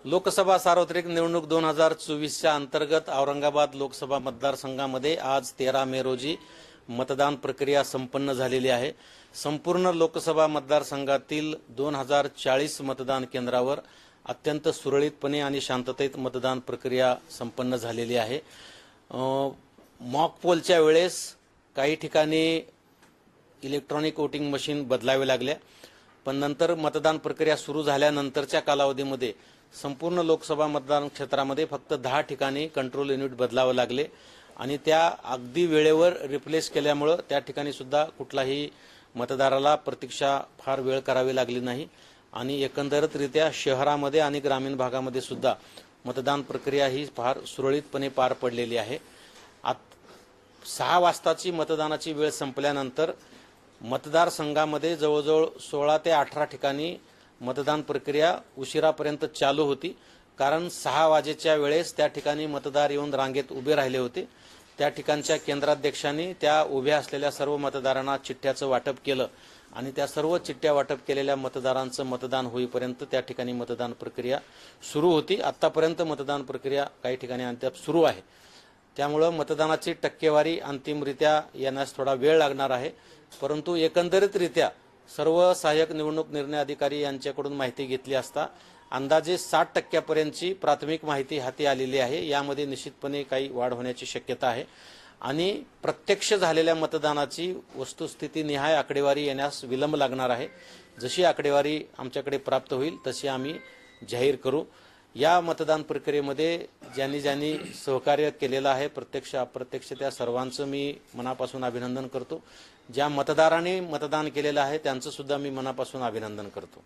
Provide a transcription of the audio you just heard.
लोकसभा सार्वत्रिक निवडणूक 2024च्या अंतर्गत औरंगाबाद लोकसभा मतदारसंघामध्ये आज 13 मे रोजी मतदान प्रक्रिया संपन्न झालेली आहे। संपूर्ण लोकसभा मतदारसंघातील 2040 मतदान केंद्रावर अत्यंत सुरळीतपणे आणि शांततेत मतदान प्रक्रिया संपन्न झालेली आहे। मॉक पोलच्या वेळेस काही ठिकाणी इलेक्ट्रॉनिक वोटिंग मशीन बदलावे लागल्या, पण नंतर मतदान प्रक्रिया सुरू झाल्यानंतरच्या कालावधीमध्ये संपूर्ण लोकसभा मतदान क्षेत्रामध्ये फक्त 10 ठिकाणी कंट्रोल युनिट बदलावे लागले आणि त्या अगदी वेळेवर रिप्लेस केल्यामुळे त्या ठिकाणी सुद्धा कुठलाही मतदाराला प्रतीक्षा फार वेळ करावी लागली नाही आणि एकंदरीतरित्या शहरामध्ये आणि ग्रामीण भागामध्ये सुद्धा मतदान प्रक्रिया ही फार सुरळीतपणे पार पडलेली आहे। 6 वाजताची मतदानाची वेळ संपल्यानंतर मतदारसंघामध्ये जवळजवळ 16 ते 18 ठिकाणी मतदान प्रक्रिया उशिरापर्यंत चालू होती, कारण 6 वाजेच्या वेळेस त्या ठिकाणी मतदार येऊन रांगेत उभे राहिले होते। त्या ठिकाणच्या केंद्राध्यक्षांनी त्या उभ्या असलेल्या सर्व मतदारांना चिठ्ठ्याचं वाटप केलं आणि त्या सर्व चिठ्ठ्या वाटप केलेल्या मतदारांचं मतदान होईपर्यंत त्या ठिकाणी मतदान प्रक्रिया सुरू होती। आतापर्यंत मतदान प्रक्रिया काही ठिकाणी अद्याप सुरू आहे, त्यामुळे मतदानाची टक्केवारी अंतिमरित्या येण्यास थोडा वेळ लागणार आहे। परंतु एकंदरीतरित्या सर्व सहाय्यक निवडणूक निर्णय अधिकारी यांच्याकडून माहिती घेतली असता अंदाजे 60% प्राथमिक माहिती हाती आलेली आहे। यामध्ये निश्चितपणे काही वाढ होण्याची शक्यता आहे आणि प्रत्यक्ष झालेल्या मतदानाची वस्तुस्थिती निहाय आकडेवारी येण्यास विलंब लागणार आहे। जशी आकडेवारी आमच्याकडे प्राप्त होईल तशी आम्ही जाहीर करू। या मतदान प्रक्रियेमध्ये ज्यांनी सहकार्य केलेलं आहे, प्रत्यक्ष अप्रत्यक्ष, त्या सर्वांचं मी मनापासून अभिनंदन करतो। ज्या मतदारांनी मतदान केलेलं आहे त्यांचं सुद्धा मी मनापासून अभिनंदन करतो।